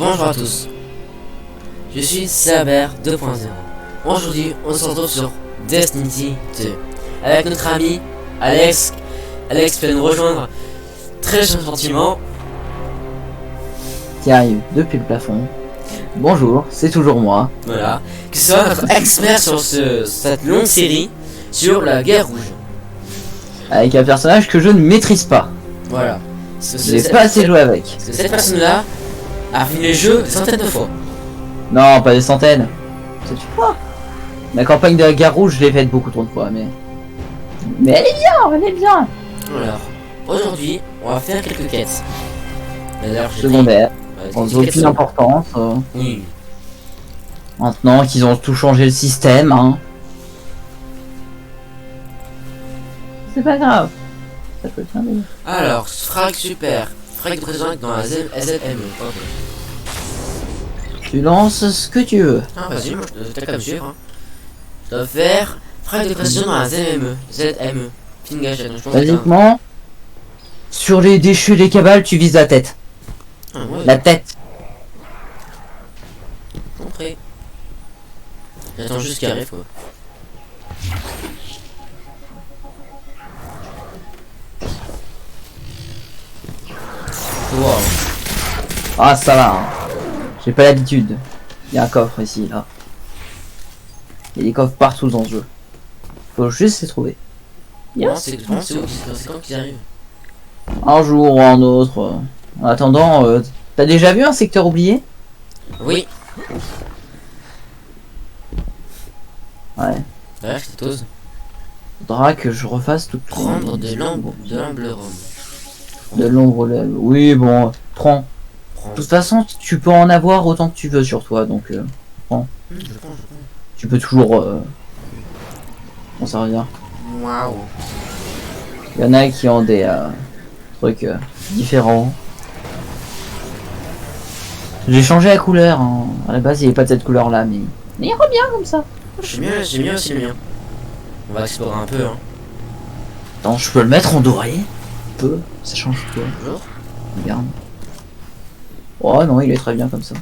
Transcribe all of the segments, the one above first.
Bonjour à tous, je suis Saber 2.0. Aujourd'hui, on se retrouve sur Destiny 2 avec notre ami Alex. Alex peut nous rejoindre très gentiment. Qui arrive depuis le plafond. Bonjour, c'est toujours moi. Voilà, qui sera notre expert sur cette longue série sur la guerre rouge. Avec un personnage que je ne maîtrise pas. Voilà. J'ai pas assez joué avec. Parce que cette personne-là a fini les jeux des centaines de fois. Non, pas des centaines. C'est tu vois. La campagne de la guerre rouge, je l'ai faite beaucoup trop de fois, mais elle est bien, elle est bien. Alors, aujourd'hui, on va faire quelques quêtes. D'ailleurs, j'ai Secondaire, pris- sans des quêtes aucune sont- importance. Oui. Maintenant qu'ils ont tout changé le système, hein. C'est pas grave. Ça peut faire des... Alors, frag super. Frag de présent dans la SLME. Ok. Tu lances ce que tu veux. Ah, vas-y, moi je t'ai qu'à me suivre. Hein. Je dois faire frag de précision dans la ZME. Pingage, donc je pense que Basiquement, sur les déchus, les cabales, tu vises la tête. Ah, ouais, La tête. compris. J'attends juste qu'il arrive quoi. Wow. Ah, ça va. Hein. J'ai pas l'habitude. Il y a un coffre ici, là. Il y a des coffres partout dans ce jeu. Faut juste les trouver. Non, c'est quand qu'ils arrivent. Un jour ou un autre. En attendant, t'as déjà vu un secteur oublié? Oui. Ouais. Ouais, je t'ose. Faudra que je refasse tout. Prendre de l'ombre rhum. De l'ombre. Oui, bon, prends. De toute façon, tu peux en avoir autant que tu veux sur toi, donc prends. Je prends. Tu peux toujours m'en servir. Waouh. Il y en a qui ont des trucs différents. J'ai changé la couleur. Hein. À la base, il n'y avait pas de cette couleur là, mais il revient comme ça. J'ai mieux aussi le mien. On va explorer un peu, hein. Attends, je peux le mettre en doré. Un peu, ça change quoi. Bonjour. Regarde. Oh non, il est très bien comme ça.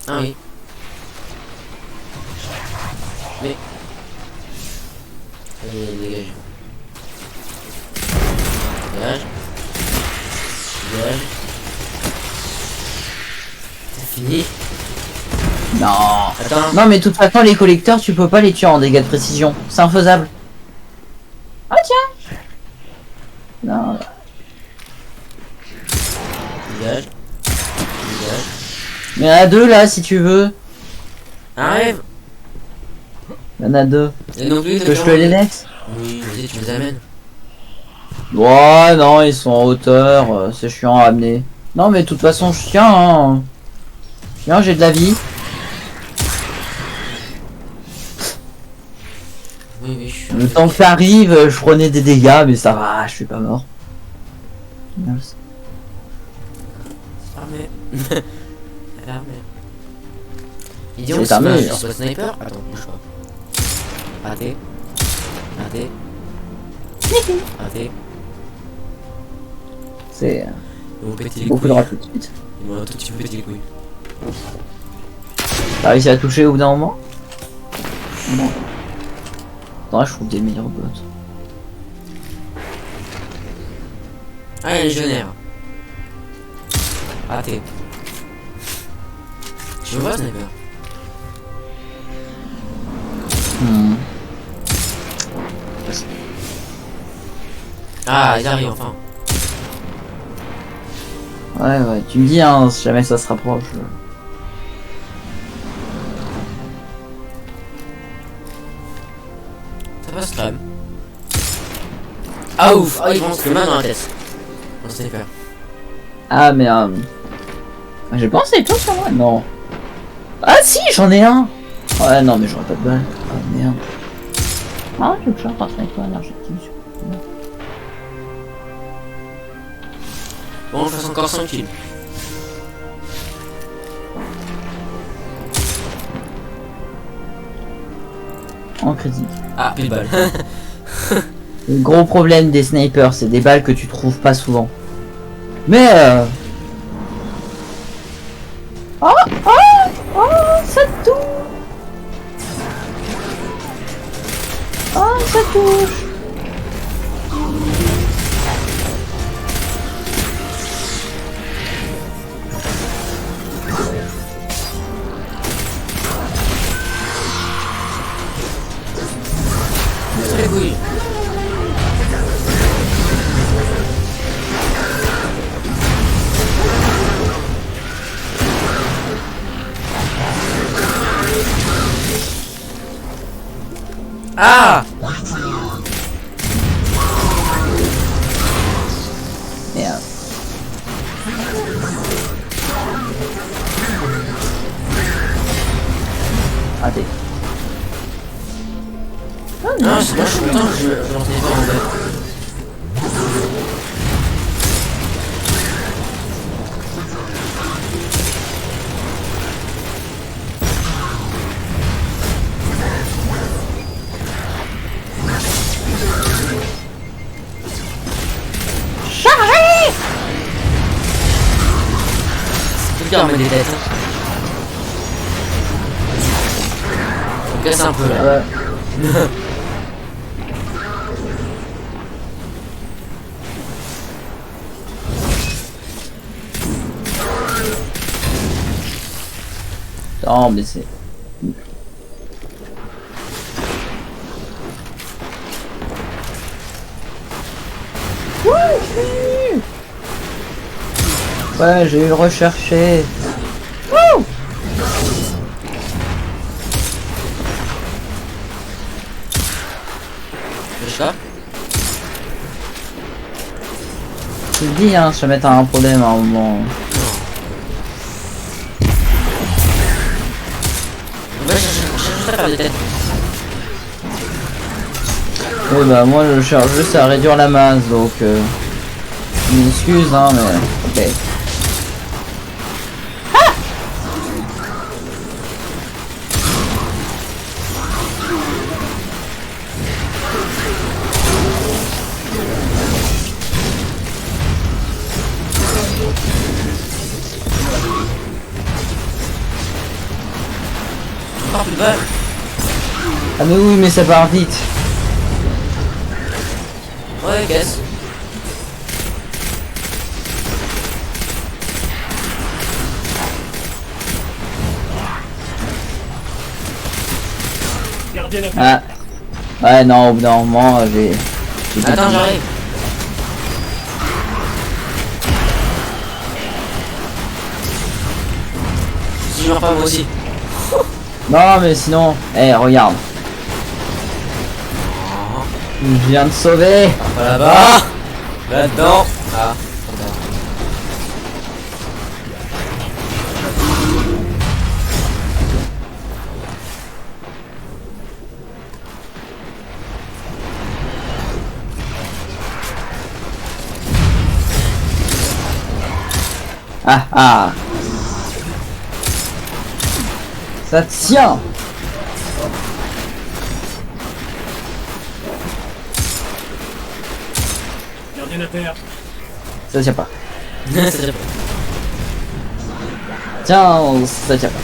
Ah oui. Mais... dégage. Dégage. Dégage. C'est fini. Non. Attends. Non, mais de toute façon, les collecteurs, tu peux pas les tuer en dégâts de précision. C'est infaisable. Ah tiens. Non. Dégage. Dégage. Mais il y en a deux là, si tu veux. Arrive. Il y en a deux. Et non plus, Que je te les laisse. Oui, vas-y, tu les amènes. Ouais, non, ils sont en hauteur. C'est chiant à amener. Non, mais de toute façon, je tiens. Hein. Tiens, j'ai de la vie. Oui, je suis... Le temps que ça arrive, je prenais des dégâts, mais ça va, je suis pas mort. Merci. Armé. Elle est armée. Il dit on C'est se armé. sur le sniper. Attends, bouge pas. Raté. Raté. Raté. C'est Ils m'ont pété les beaucoup de couilles. rats tout de suite. Ils m'ont un tout petit peu pété les couilles. T'as réussi à toucher au bout d'un moment? Non. Attends, je trouve des meilleurs bots. Ah, il est légionnaire. Raté. Je le vois, sniper. Hmm. Ah, il arrive enfin. Ouais, tu me dis, hein, si jamais ça se rapproche. Ça passe quand même. Ah ouf, ah il pense le main dans la tête. Un sniper. Ah, mais j'ai pensé tout sur moi. Non. Ah, si, j'en ai un. Ouais, non, mais j'aurais pas de balle. Ah, merde. Ah, je vais faire par sniper énergétique. Bon, je fasse encore 5 kills. En critique. Ah, plus de balles. Le gros problème des snipers, c'est des balles que tu trouves pas souvent. Mais oh, oh, oh, ça touche. Oh, ça touche. Les couilles. Ah! Merde. Raté. Non, c'est moi je suis content que je l'entendais pas en fait. C'est tout le temps des têtes. On casse un peu là. Ouais. Non, mais c'est... Ouais, j'ai eu le recherché. Wouh! Le chat. Je te dis, hein, je vais mettre un problème à un moment. Ouais, je faire des têtes. Oui, bah moi je cherche juste à réduire la masse, donc je m'excuse, hein, mais... Ok. Encore plus bas. Ah mais oui, mais ça part vite. Ouais, casse. Ah. Ouais, non, au bout d'un moment, j'ai... Attends, j'arrive. Si je meurs pas moi aussi. Non, mais sinon... Eh, regarde. Je viens de sauver. Pas là-bas. Là-dedans. Ah. Ah ah. Ça tient. Ça tient pas. C'est déjà pas. Tiens, ça tient pas.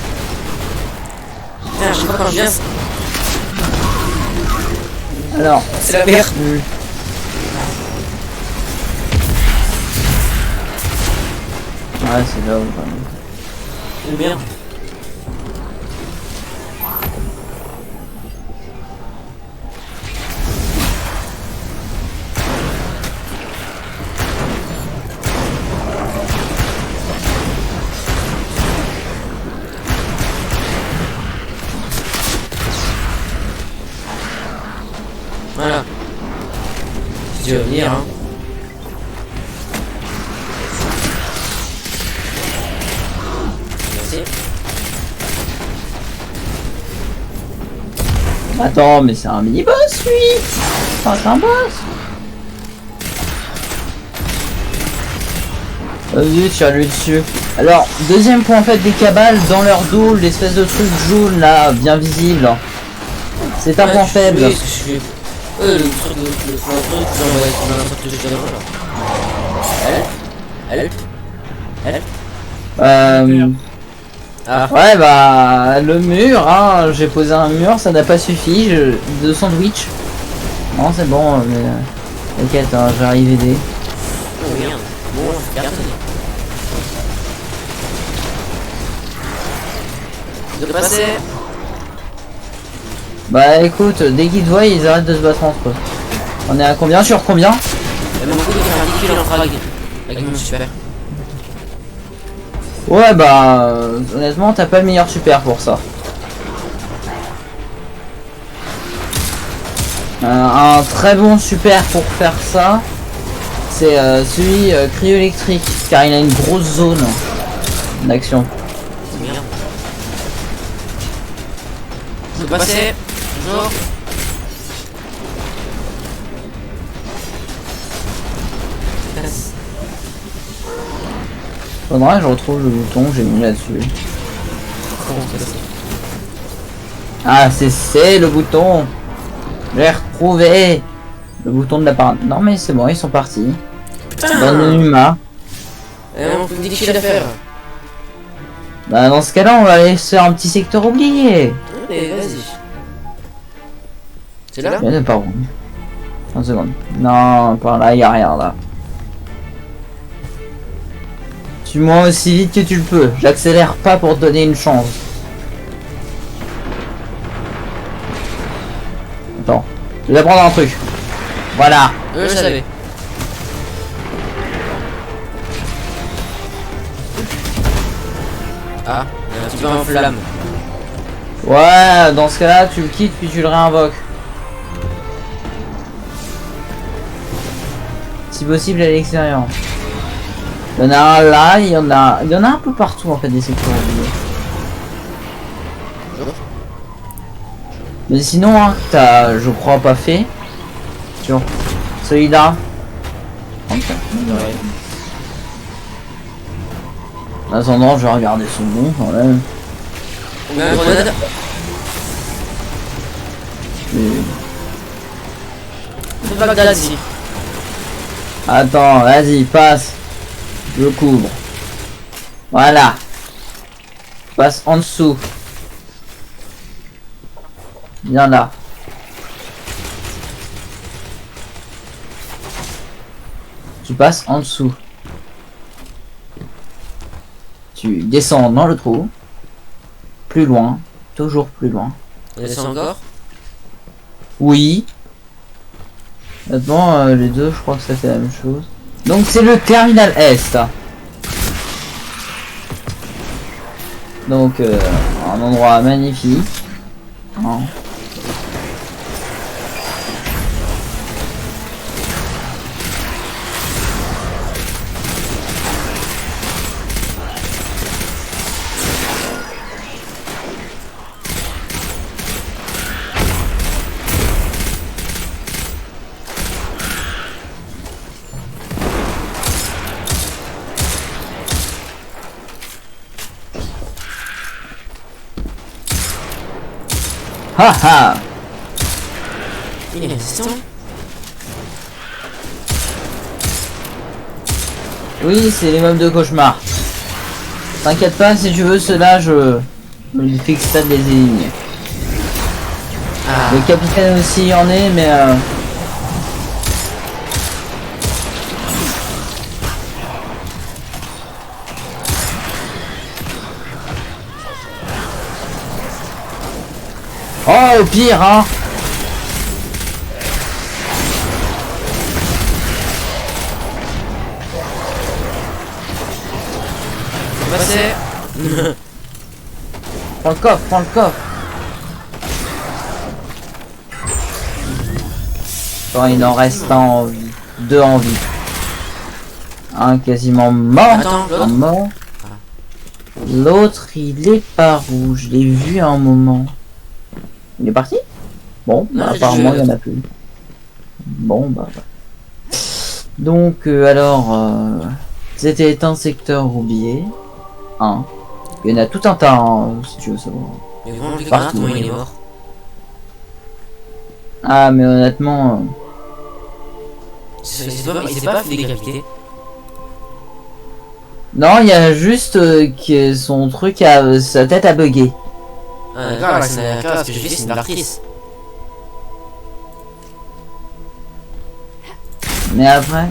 Putain, je sais pas quand je viens. Alors, C'est la merde. ouais, c'est là où... C'est merde. Voilà. Si tu veux venir, hein. Merci. Attends, mais c'est un mini-boss, lui. Enfin, c'est un boss. Vas-y, tire-lui dessus. Alors, deuxième point fait des cabales, dans leur dos, l'espèce de truc jaune, là, bien visible. C'est un point faible. Oui, je suis... le truc, le truc, j'envoie un truc que j'ai là. Ouais. Help. Help. Ah. Ouais, bah, le mur, hein, j'ai posé un mur, ça n'a pas suffi, de sandwich. Non, c'est bon, mais... T'inquiète, hein, j'arrive aider. Oh merde. Bon, c'est cartonné. De passer. Bah écoute, dès qu'ils te voient, ils arrêtent de se battre entre eux. On est à combien sur combien? Elle m'a beaucoup de faire 10 kills en frag. Avec mon super. Ouais, bah, honnêtement, t'as pas le meilleur super pour ça. Un très bon super pour faire ça, c'est celui cryo-électrique, car il a une grosse zone d'action. Merde. De passer. Bonjour. Faudrait que je retrouve le bouton que j'ai mis là-dessus. Ah, c'est le bouton. J'ai retrouvé le bouton de la part. Non mais c'est bon, ils sont partis. Putain. Dans le Numa. On fait 10 kills à faire. Bah dans ce cas-là, on va aller sur un petit secteur oublié. Allez, vas-y. C'est là? Il y en a par où? 30 secondes. Non, par là, il n'y a rien là. Suis-moi aussi vite que tu le peux. J'accélère pas pour te donner une chance. Attends. Je vais prendre un truc. Voilà. Je savais. Ah, un petit peu en flamme. Ouais, dans ce cas-là, tu le quittes puis tu le réinvoques. Si possible à l'extérieur. Il y en a un là, il y en a un peu partout en fait des secteurs oubliés. Mais sinon, hein, t'as, je crois, pas fait sur celui-là. Ouais. En attendant, je vais regarder son nom quand même. On a une grenade. Fais pas Bagdad ici. Attends, vas-y, passe. Je couvre. Voilà. Passe en dessous. Viens là. Tu passes en dessous. Tu descends dans le trou. Plus loin. Toujours plus loin. On descend encore. Oui. Maintenant, les deux, je crois que ça fait la même chose. Donc c'est le terminal Est. Donc un endroit magnifique. Hein. Haha. Il est résistant. Oui, c'est les meubles de cauchemar. T'inquiète pas, si tu veux cela, je me fixe ça de les éliminer. Ah. Le capitaine aussi en est, mais oh, au pire, hein. Passer. Prends le coffre, prends le coffre. Attends, il en reste un en vie. Deux en vie. Un quasiment mort. Attends, l'autre. Mort. L'autre, il est par où? Je l'ai vu à un moment. Il est parti? Bon, Non, bah, j'ai apparemment joué il y en a plus. Bon, bah. Donc, alors, c'était un secteur oublié. Un. Il y en a tout un tas, hein, si tu veux savoir. Mais vraiment, le Partout. comment il est mort. Ah, mais honnêtement, Il s'est pas fait décapiter. Non, il y a juste que son truc a sa tête a bugué. Ah d'accord, là, c'est d'accord, ce que j'ai fait c'est une Darkris. Mais après.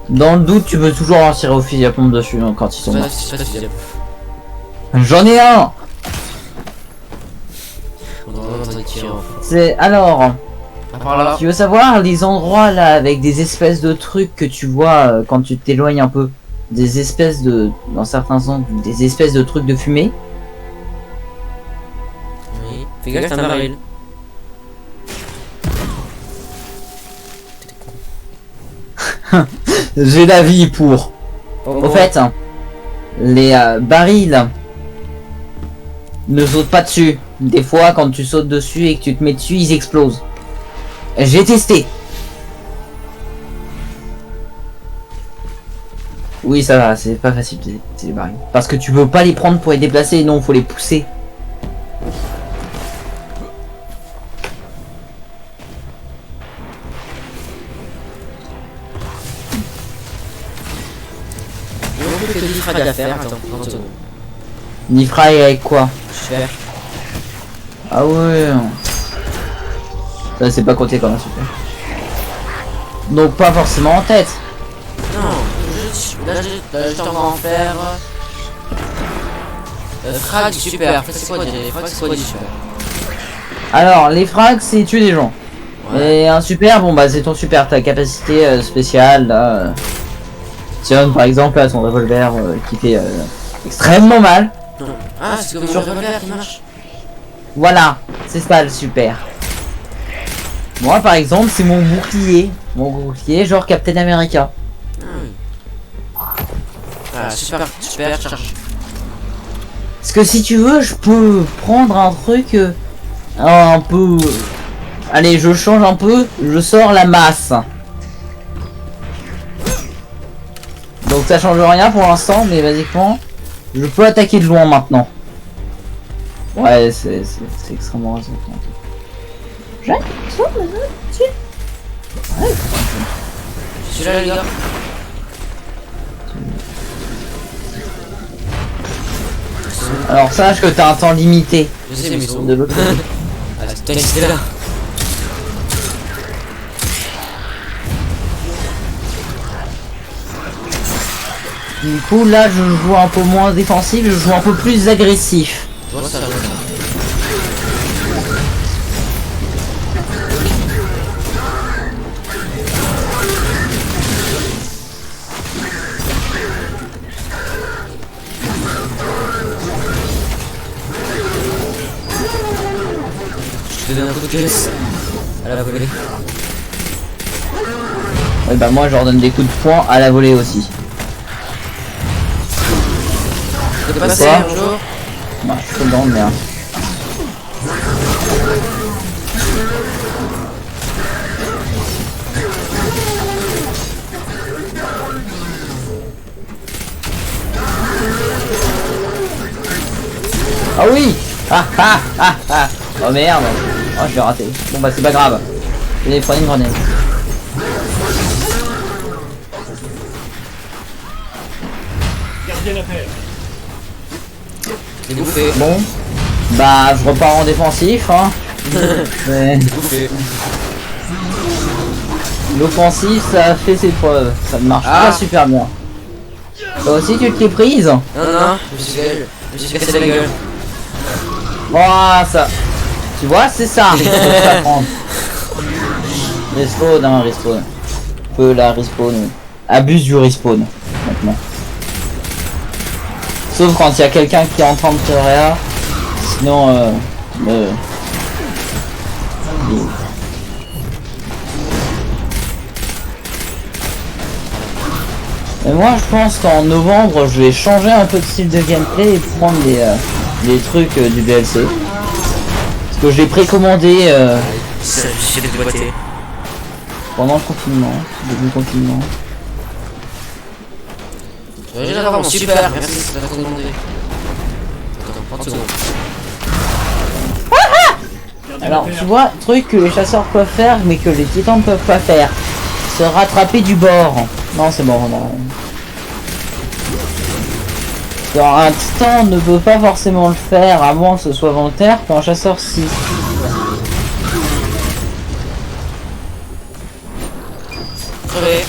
Dans le doute, tu peux toujours en tirer au fusil à pompe dessus hein, quand ils sont morts. J'en ai un. C'est alors. Tu veux savoir les endroits là avec des espèces de trucs que tu vois quand tu t'éloignes un peu, des espèces de, dans certains angles, des espèces de trucs de fumée. Oui. Fais gaffe, t'as un baril. J'ai la vie pour. Au fait, les barils ne sautent pas dessus. Des fois, quand tu sautes dessus et que tu te mets dessus, ils explosent. J'ai testé. Oui, ça va, c'est pas facile, c'est les barils. Parce que tu peux pas les prendre pour les déplacer, non, faut les pousser. À faire. Attends, 30 secondes. Nifraï avec quoi? Super. Ah ouais. Ça c'est pas compté comme un super. Donc pas forcément en tête. Non, là j'étais encore en faire. Frag super. C'est quoi des frags, c'est quoi des super? Alors les frags c'est tuer des gens. Ouais. Et un super, bon bah c'est ton super, ta capacité spéciale là. Sion par exemple là son revolver qui fait extrêmement mal. Ah c'est comme sur le revolver qui marche. Voilà, c'est ça le super. Moi par exemple c'est mon bouclier. Mon bouclier genre Captain America. Ah super, super charge. Parce que si tu veux je peux prendre un truc un peu... Allez je change un peu, je sors la masse. Donc ça change rien pour l'instant, mais basiquement, je peux attaquer de loin maintenant. Ouais, c'est extrêmement raisonnable. J'aime ça, ouais. Je suis là les gars. Alors sache que t'as un temps limité. Je sais mais ils sont de l'autre côté. Ah c'était là. Du coup là je joue un peu moins défensif, je joue un peu plus agressif. Ouais, ça je te donne un coup de caisse à la volée. Ouais bah moi je leur donne des coups de poing à la volée aussi. T'es passé un jour? Bah je suis dans le merde. Ah oui. Ah ah ah ah. Oh merde. Oh je l'ai raté. Bon bah c'est pas grave. Je vais prendre une grenade. Gardien la paire. C'est bouffé. Bon. Bah je repars en défensif hein. Mais Bouffé. l'offensif ça a fait ses preuves. Ça ne marche Ah. pas super bien. Toi aussi tu te l'es prise? Non, non, je me suis cassé la gueule. Oh ça. Tu vois c'est ça. Il faut s'apprendre. Respawn, hein, respawn. Peu la respawn. Abuse du respawn maintenant. Sauf quand il y a quelqu'un qui est en train de te réa. Sinon Et moi je pense qu'en novembre je vais changer un peu de style de gameplay et prendre des trucs du DLC. Parce que je l'ai précommandé J'ai déboîté. pendant le confinement, début confinement. J'ai la forme, super, merci, ça t'a demandé. Attends, 30 secondes. Alors tu vois, truc que les chasseurs peuvent faire mais que les titans ne peuvent pas faire. se rattraper du bord. Non, c'est bon, on a... Alors, un titan ne peut pas forcément le faire à moins que ce soit volontaire, qu'un chasseur si. Crevé.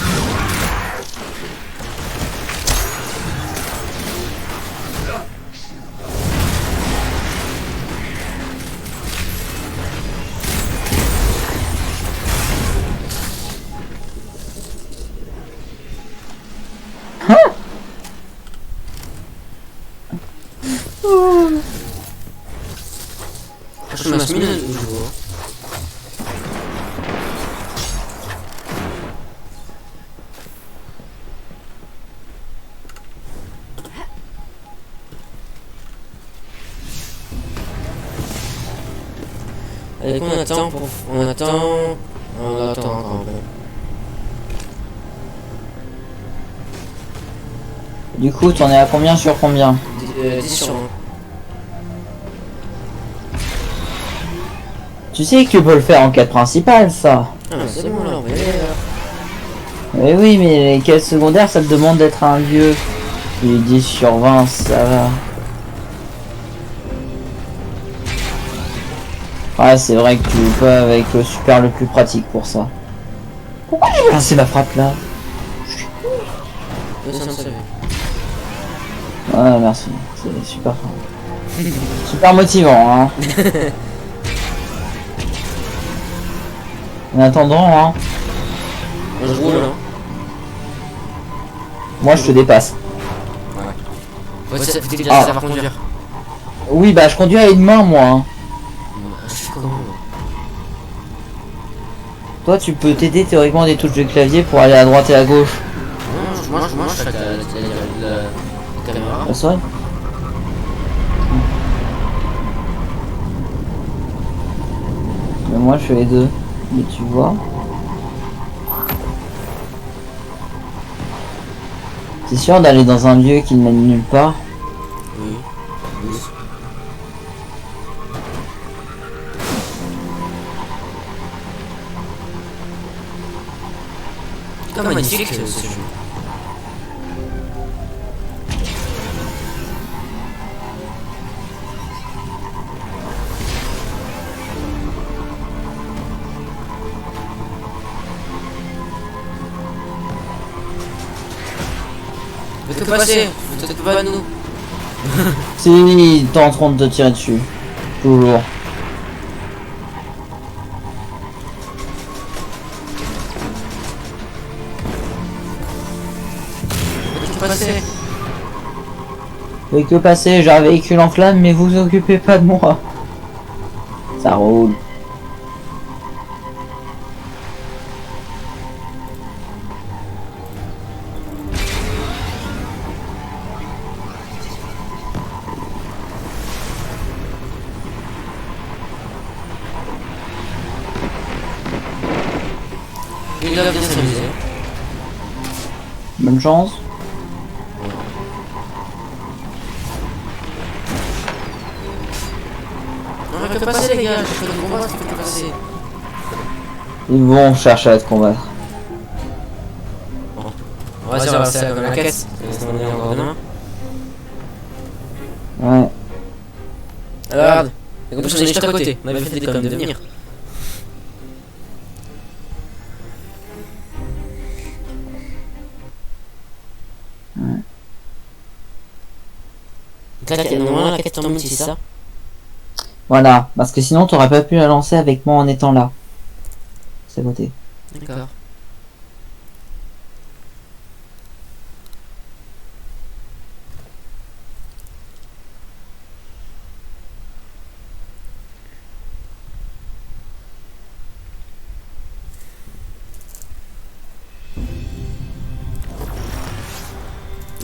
Je me suis mis le jour. Allez, on attend pour... On attend encore un peu. Du coup, t'en es à combien sur combien? 10 sur 20. Tu sais que tu peux le faire en quête principale, ça. Ah, c'est bon, là, on va y aller, là. Mais oui, mais les quêtes secondaires, ça te demande d'être un vieux. Et 10 sur 20, ça va. Ouais, c'est vrai que tu joues pas avec le super le plus pratique pour ça. Pourquoi j'ai lancé ma frappe là? Ouais, merci. C'est super fort. Super motivant, hein. En attendant, hein. Moi, je roule, hein. Moi, je te dépasse. Ouais, faut déjà savoir conduire. Oui, bah, je conduis à une main, moi. Hein. Je suis comment? Toi, tu peux t'aider théoriquement des touches de clavier pour aller à droite et à gauche. Moi, je fais la caméra. Ah, c'est vrai? Mais moi, je fais les deux. Mais tu vois. C'est sûr d'aller dans un lieu qui ne mène nulle part. Oui. C'est magnifique ce jeu. Faites que passer, faites pas nous. Si, ils tenteront de te tirer dessus. Toujours. Faites que passer. Fais que passer, j'ai un véhicule en flamme, mais vous occupez pas de moi. Ça roule. Il doit bien s'amuser. Bonne chance. Non, faites que passer les gars, faites que combattre, faites que passer. Ils vont chercher à te combattre. On va dire ça comme la caisse. On est encore demain. Ouais. Regarde, on est juste à côté. On avait fait quand même de venir. Normalement la quête en multi, c'est ça? Voilà, parce que sinon t'aurais pas pu la lancer avec moi en étant là. C'est à côté. D'accord.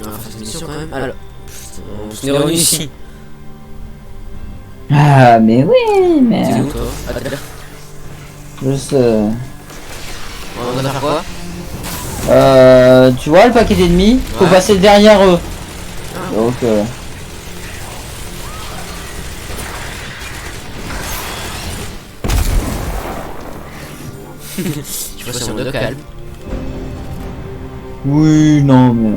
On va faire cette mission quand même. Alors, on est revenu ici. Ah, mais oui, mais... C'est où toi? Je sais. On va faire quoi? Tu vois le paquet d'ennemis? Faut Ouais. passer derrière eux. Donc, Je vois si on le calme. Oui, non, mais...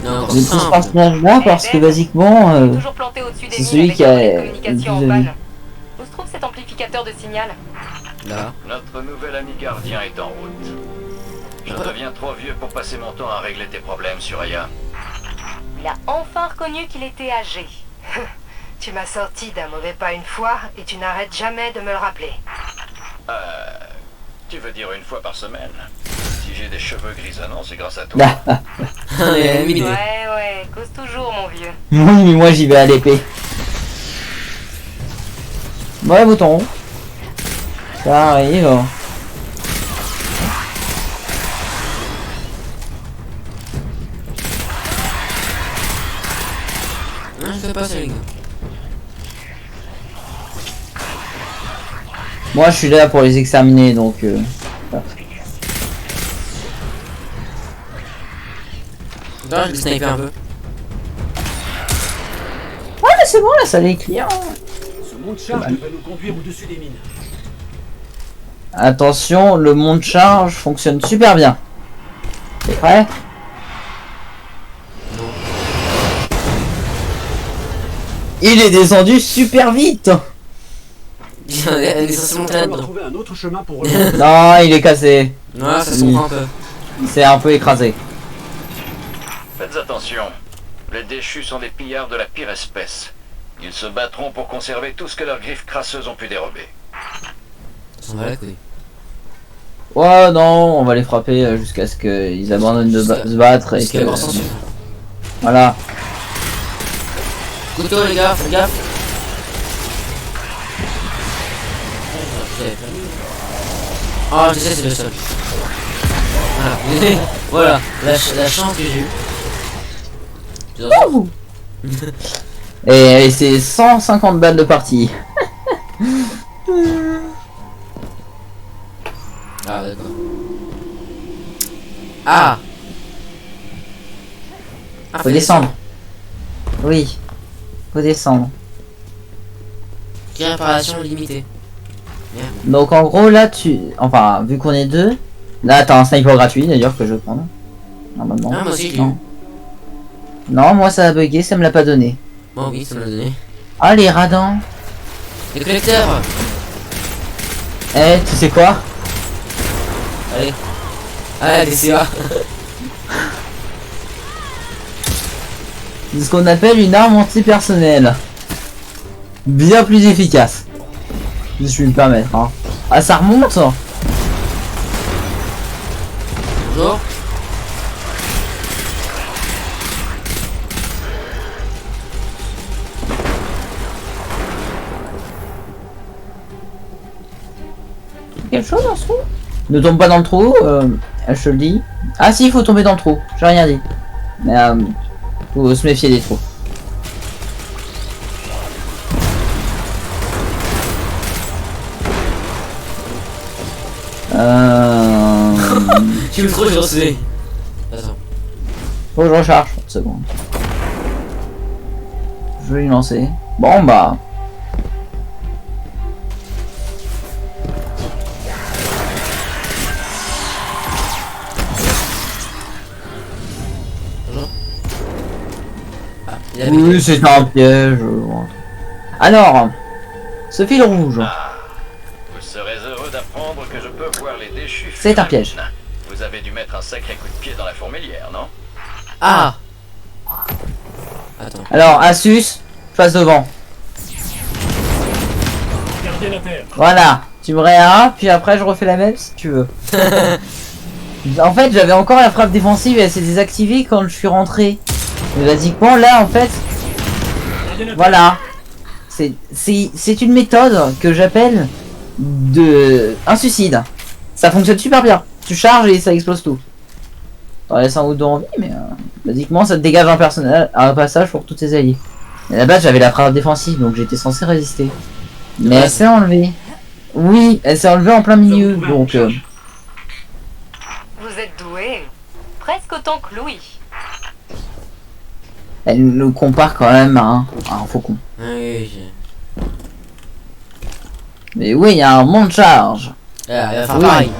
Non, Mais pour ce simple. personnage-là, parce que basiquement... Toujours planté au-dessus des c'est mines celui avec qui un a relais de le communication en plus panne. ami. Où se trouve cet amplificateur de signal? Là. Notre nouvel ami gardien est en route. Je deviens trop vieux pour passer mon temps à régler tes problèmes, Suraya. Il a enfin reconnu qu'il était âgé. Tu m'as sorti d'un mauvais pas une fois et tu n'arrêtes jamais de me le rappeler. Tu veux dire une fois par semaine? Si j'ai des cheveux grisonnants, c'est grâce à toi. Ouais, Ouais, cause toujours mon vieux. Oui, mais moi j'y vais à l'épée. Ouais, bouton. Ça arrive. Non, je fais pas ça, les gars. Moi je suis là pour les exterminer, donc... Là, je vais sniper un peu. Ouais, mais c'est bon, là, ça les clients. Ce monde charge devrait nous conduire au-dessus des mines. Attention, le monte charge fonctionne super bien. T'es prêt? Il est descendu super vite. Il est censé Il va monter falloir là-dedans. trouver un autre chemin pour rejoindre. Non, il est cassé. Ouais, ça se comprend un peu. Il s'est un peu écrasé. Faites attention. Les déchus sont des pillards de la pire espèce. Ils se battront pour conserver tout ce que leurs griffes crasseuses ont pu dérober. Ça s'en va la couille. Ouais, non, on va les frapper jusqu'à ce qu'ils abandonnent de se battre et Jusqu'à que... mort sans suivre. Voilà. Couteau, les gars, faites gaffe. Oh, je sais, c'est le seul. Voilà, voilà la chance que j'ai eue. Ouh. Et c'est 150 balles de partie. Ah, d'accord. Ah! Ah, Faut descendre. Oui. Faut descendre. Réparation limitée. Merde. Donc en gros là tu... Enfin vu qu'on est deux, là t'as un sniper gratuit d'ailleurs que je vais prendre. Normalement. Ah, moi aussi, je l'ai non. eu. Non, moi ça a bugué, ça me l'a pas donné. Bon, oui, ça me l'a donné. Ah les radins. Les collecteurs! Eh, tu sais quoi? Allez. Ah, des CA. C'est ce qu'on appelle une arme antipersonnelle. Bien plus efficace. Si je puis me permettre. Hein. Ah ça remonte. Bonjour. Quelque chose dans ce trou? Ne tombe pas dans le trou, je te le dis. Ah si, il faut tomber dans le trou, j'ai rien dit. Mais faut se méfier des trous. Tu me trop chancé. Attends. Faut que je recharge, une seconde. Je vais lui lancer. Bon bah. Ah, il a Oui, c'est un piège. Alors, ce fil rouge. Vous serez heureux d'apprendre que je peux voir les déchus. C'est un piège. Vous avez dû mettre un sacré coup de pied dans la fourmilière, non? Ah! Attends. Alors, Asus, face devant. Gardez la terre. Voilà, tu me réas, puis après je refais la même si tu veux. En fait, j'avais encore la frappe défensive et elle s'est désactivée quand je suis rentré. Mais basiquement, là, en fait, Gardez la terre. voilà. C'est une méthode que j'appelle un suicide. Ça fonctionne super bien. Tu charges et ça explose tout. T'en laisses un ou deux en vie, mais basiquement, ça te dégage un passage pour tous tes alliés. Et là-bas, j'avais la frappe défensive, donc j'étais censé résister. Mais elle s'est enlevée. Oui, elle s'est enlevée en plein milieu, donc... Vous êtes doué. Presque autant que Louis. elle nous compare quand même à un faucon. Ah oui, Mais oui, il y a un monde charge. Ah, il va faire Oui. pareil.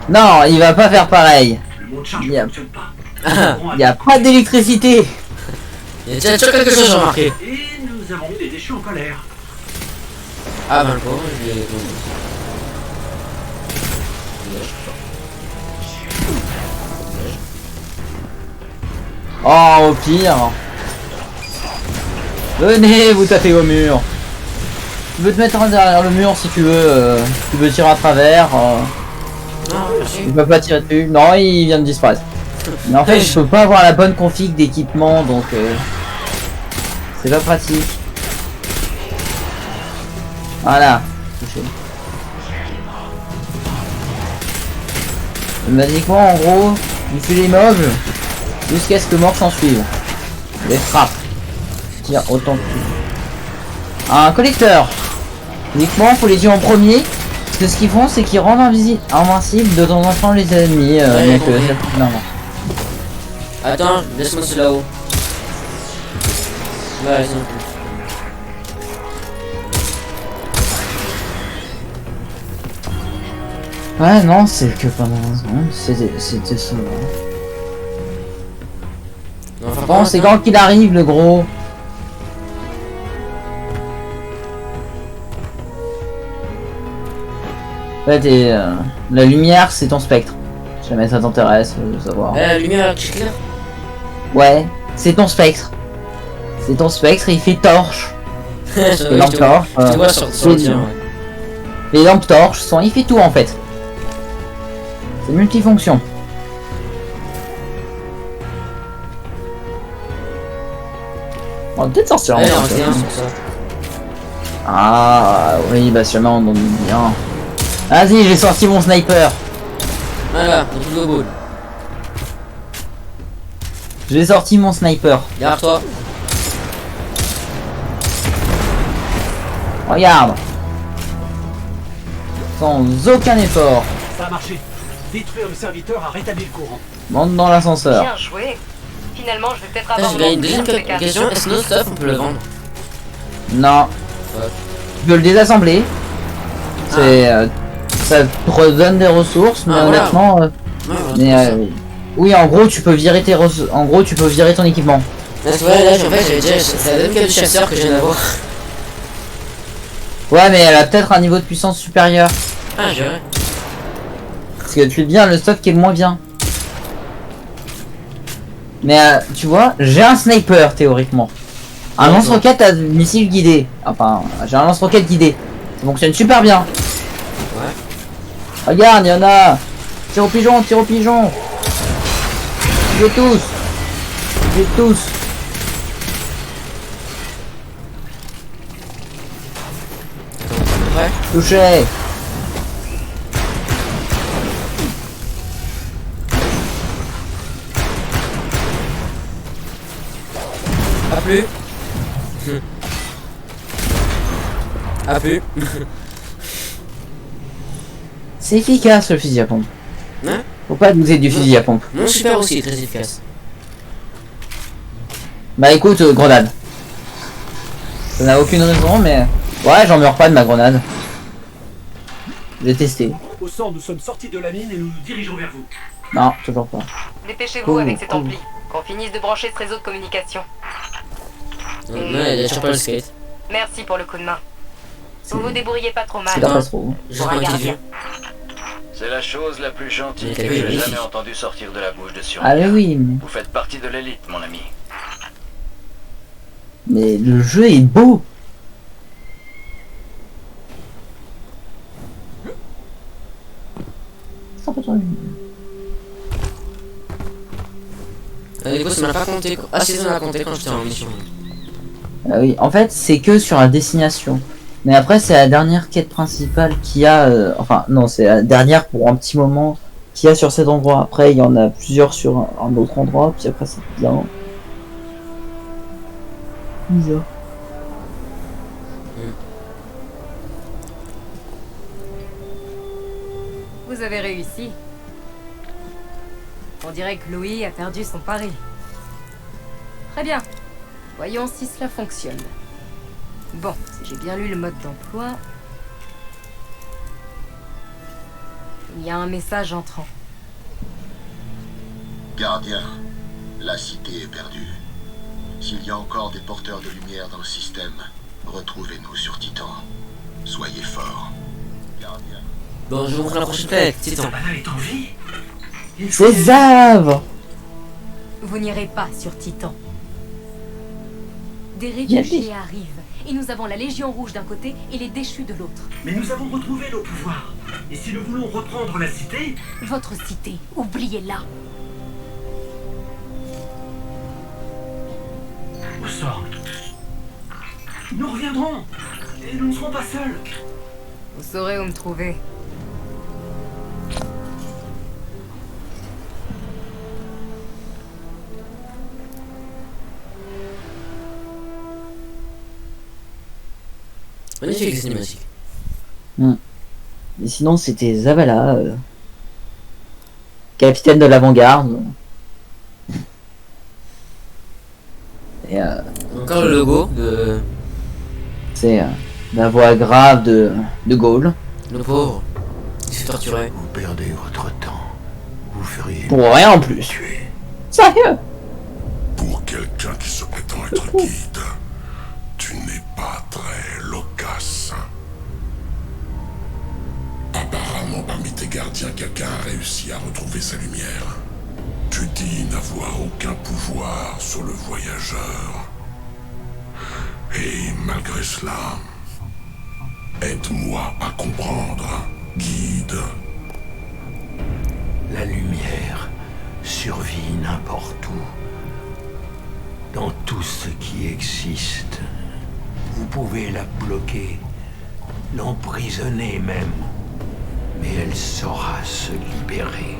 Non, il va pas faire pareil. mot de charge Il ne y a- fonctionne pas. Il n'y a pas d'électricité. Il y a déjà quelque chose, j'ai remarqué. Et nous avons eu des déchus en colère. Ah ben le pauvre, je l'ai. Oh, au pire. Venez, vous tapez au mur. Tu veux te mettre derrière le mur si tu veux. Tu veux tirer à travers. Non, merci. Tu peux pas tirer dessus. Non, il vient de disparaître. Mais en fait, je peux pas avoir la bonne config d'équipement, donc c'est pas pratique. Voilà. Touché. Magiquement, en gros, il fait les mobs jusqu'à ce que mort s'en suive. Les frappe. Tire autant que tu veux. Un collecteur. Uniquement, faut les tuer en premier. Parce que ce qu'ils font, c'est qu'ils rendent invincibles de temps en temps les ennemis. Ouais, Donc, compris. non, non. Attends, laisse-moi ce là-haut. Ouais, c'est bon. Ouais, non, c'est que pendant un seconde, c'était ça. Enfin, Bon, c'est quand qu'il arrive, le gros. En fait, la lumière, c'est ton spectre. Si jamais ça t'intéresse de savoir. La lumière qui éclaire. Ouais, c'est ton spectre. C'est ton spectre, il fait torche. Je Les lampes torches. te vois sur le tir, ouais. Les lampes torches sont. Il fait tout en fait. C'est multifonction. On va peut-être sortir en Ouais, même on temps. se dit un sur ça. Ah oui, bah sûrement on en dit bien. Vas-y, j'ai sorti mon sniper. Voilà, dans tout le boule. J'ai sorti mon sniper. Derrière toi. Regarde. Sans aucun effort. Ça a marché. Détruire le serviteur a rétabli le courant. Monte dans l'ascenseur. Bien joué. Finalement, je vais peut-être Putain, avoir j'ai gagné une mon deuxième tour de carte. question. Est-ce que nos stuff on peut le vendre? Non. Ouais. Tu peux le désassembler. C'est ça te redonne des ressources, mais Ah, voilà. honnêtement. Ouais, Mais oui, en gros, tu peux virer tes en gros, tu peux virer ton équipement. Parce que ouais, là, en fait, j'avais déjà. C'est la deuxième carte du chasseur que je viens d'avoir. Ouais, mais elle a peut-être un niveau de puissance supérieur. Ah, j'ai vrai. Parce que tu es bien le stock qui est le moins bien. Mais tu vois, j'ai un sniper théoriquement. Un Ouais, lance-roquette à missile guidé. Enfin, j'ai un lance-roquette guidé. Ça fonctionne super bien. Ouais. Regarde, il y en a. Tire au pigeon, tire au pigeon. Tuez tous. Tuez tous. Ouais. Touché. A plus. A plus. C'est efficace le fusil à pompe. Hein? Faut pas douter du fusil à pompe. Mon super aussi est très efficace. Bah écoute, grenade. Ça n'a aucune raison, mais... Ouais, j'en meurs pas de ma grenade. J'ai testé. Au sang, nous sommes sortis de la mine et nous nous dirigeons vers vous. Non, toujours pas. Dépêchez-vous avec cet ampli. Qu'on finisse de brancher ce réseau de communication. Non, il y a toujours pas le skate. Merci pour le coup de main. Vous vous débrouillez pas trop C'est mal. pas trop. J'ai Pour un pas gardien. C'est la chose la plus gentille Mais que t'as vu, j'ai oui. jamais entendue sortir de la bouche de Sur. Ah mais oui, Vous faites partie de l'élite, mon ami. mais le jeu est beau. Du coup, ça m'a pas compté. Ah, si, ça m'a compté quand j'étais en mission. Ah oui, en fait, c'est que sur la destination. Mais après, c'est la dernière quête principale qu'il y a... Enfin, non, c'est la dernière pour un petit moment qu'il y a sur cet endroit. Après, il y en a plusieurs sur un autre endroit, puis après, c'est bien... bizarre. Vous avez réussi. On dirait que Louis a perdu son pari. Très bien. Voyons si cela fonctionne. Bon, si j'ai bien lu le mode d'emploi... Il y a un message entrant. Gardien, la cité est perdue. S'il y a encore des porteurs de lumière dans le système, retrouvez-nous sur Titan. Soyez forts. Gardien. Bon, je vous montre la prochaine planète, Titan. Zavala est en vie. Il C'est Zav. Vous n'irez pas sur Titan. Des Y a réfugiés arrivent, et nous avons la Légion Rouge d'un côté et les déchus de l'autre. Mais nous avons retrouvé nos pouvoirs. Et si nous voulons reprendre la cité, Votre cité, oubliez-la. où sort? Nous reviendrons. Et nous ne serons pas seuls. Vous saurez où me trouver. Magnifique cinématique. Et sinon, c'était Zavala, capitaine de l'avant-garde. Et Encore le logo de c'est la voix grave de Gaulle. le pauvre. Il s'est torturé. Vous perdez votre temps. Vous feriez Pour rien en plus. tuer. Sérieux? Pour quelqu'un qui se prétend être guide, tu n'es pas très loquace. Apparemment, parmi tes gardiens, quelqu'un a réussi à retrouver sa lumière. Tu dis n'avoir aucun pouvoir sur le voyageur. Et malgré cela, aide-moi à comprendre, guide. La lumière survit n'importe où. Dans tout ce qui existe. Vous pouvez la bloquer, l'emprisonner même. Mais elle saura se libérer.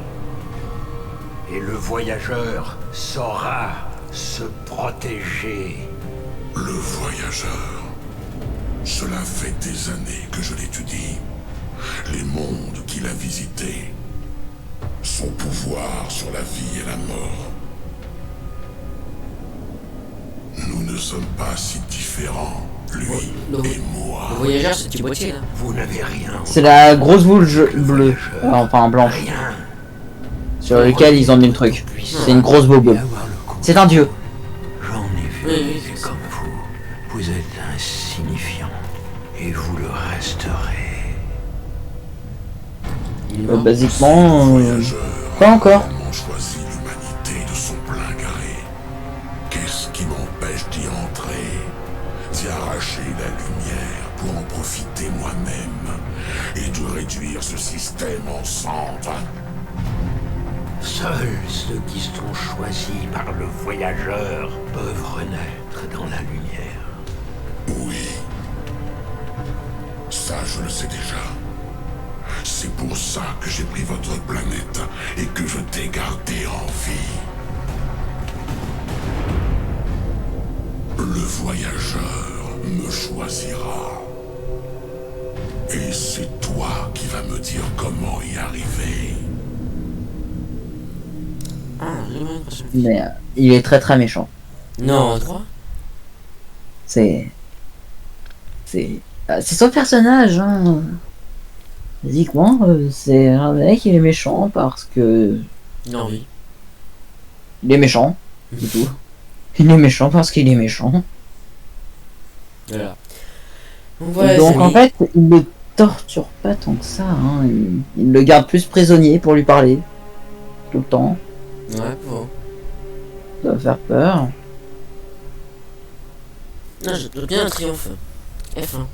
Et le voyageur saura se protéger. Le voyageur. Cela fait des années que je l'étudie. Les mondes qu'il a visités. Son pouvoir sur la vie et la mort. Nous ne sommes pas si différents, lui et moi. Le voyageur, ce petit boîtier là. Vous n'avez rien. C'est la grosse boule bleue, enfin blanche, Rien. sur lequel ils ont mis le truc. C'est une grosse boule. C'est un dieu. J'en ai vu Oui, oui, des c'est comme vous. Vous êtes insignifiant. Et vous le resterez. Il est mort. Basiquement, Voyageur pas encore. a vraiment choisi l'humanité de son plein gré. Qu'est-ce qui m'empêche d'y entrer, d'y arracher la lumière pour en profiter moi-même et de réduire ce système en cendres? Seuls ceux qui sont choisis par le voyageur peuvent renaître dans la lumière. Oui. Ça, je le sais déjà. C'est pour ça que j'ai pris votre planète et que je t'ai gardé en vie. Le voyageur me choisira. Et c'est toi qui vas me dire comment y arriver. Ah, j'ai pas l'impression. Mais il est très très méchant. Non, 3. C'est son personnage, hein. Basiquement, c'est un mec, il est méchant parce que Non, oui. il est méchant, c'est tout. Il est méchant parce qu'il est méchant. Voilà. Donc voilà, Donc les en amis. fait, il le torture pas tant que ça, hein. Il le garde plus prisonnier pour lui parler tout le temps. Ouais, bon. Ça va faire peur. Non, j'ai bien un triomphe. F1.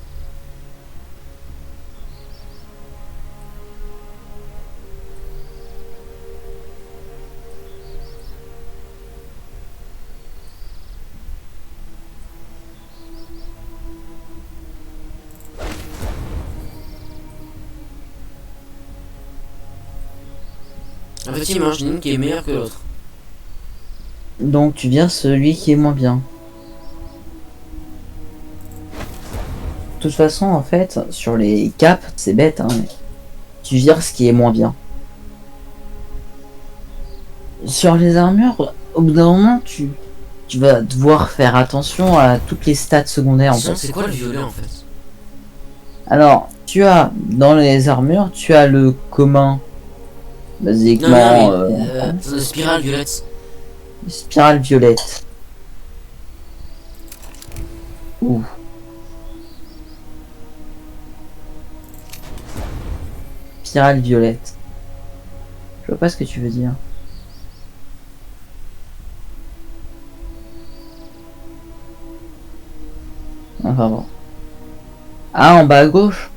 Effectivement, je dis une qui est meilleure que l'autre. Donc tu vires celui qui est moins bien. De toute façon, en fait, sur les caps, c'est bête, hein, mais tu vires ce qui est moins bien. Sur les armures, au bout d'un moment, tu vas devoir faire attention à toutes les stats secondaires en fait. C'est quoi le violet en fait? Alors, tu as, dans les armures, tu as le commun Basiquement, de spirale violette. spirale violette. Ouh. Spirale violette. Je vois pas ce que tu veux dire. Enfin bon. Ah, en bas à gauche.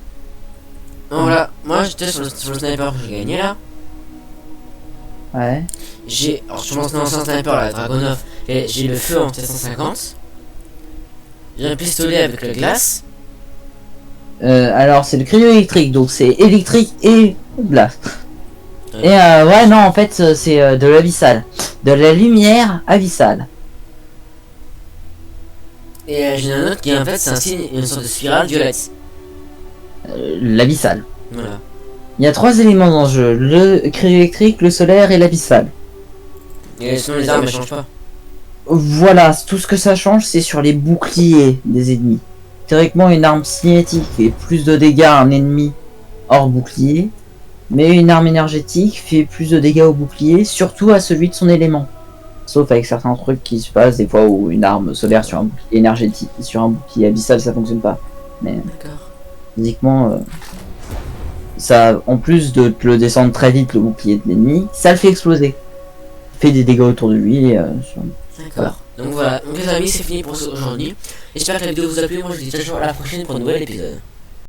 Donc voilà, moi j'étais sur le sniper que j'ai gagné là. Ouais. Alors je pense l'ancien sniper là, Dragonov, et j'ai le feu en 750. J'ai un pistolet avec la glace. Alors c'est le cryo électrique, donc c'est électrique et glace. Ouais. Et ouais, non, en fait c'est de l'abyssal. De la lumière abyssale. Et j'ai un autre qui en fait c'est un signe, une sorte de spirale violette. L'abyssal. Voilà. Il y a 3 éléments dans le jeu, le cryo électrique, le solaire et l'abyssal. Et sinon les armes elles changent pas. Voilà, tout ce que ça change, c'est sur les boucliers des ennemis. Théoriquement, une arme cinétique fait plus de dégâts à un ennemi hors bouclier, mais une arme énergétique fait plus de dégâts au bouclier, surtout à celui de son élément. Sauf avec certains trucs qui se passent, des fois où une arme solaire sur un bouclier énergétique, sur un bouclier abyssal, ça fonctionne pas. Mais D'accord. physiquement, ça, en plus de te le descendre très vite le bouclier de l'ennemi, ça le fait exploser. Fait des dégâts autour de lui. D'accord. Donc voilà, donc les amis, c'est fini pour aujourd'hui. J'espère que la vidéo vous a plu. Moi je vous dis toujours à la prochaine pour un nouvel épisode.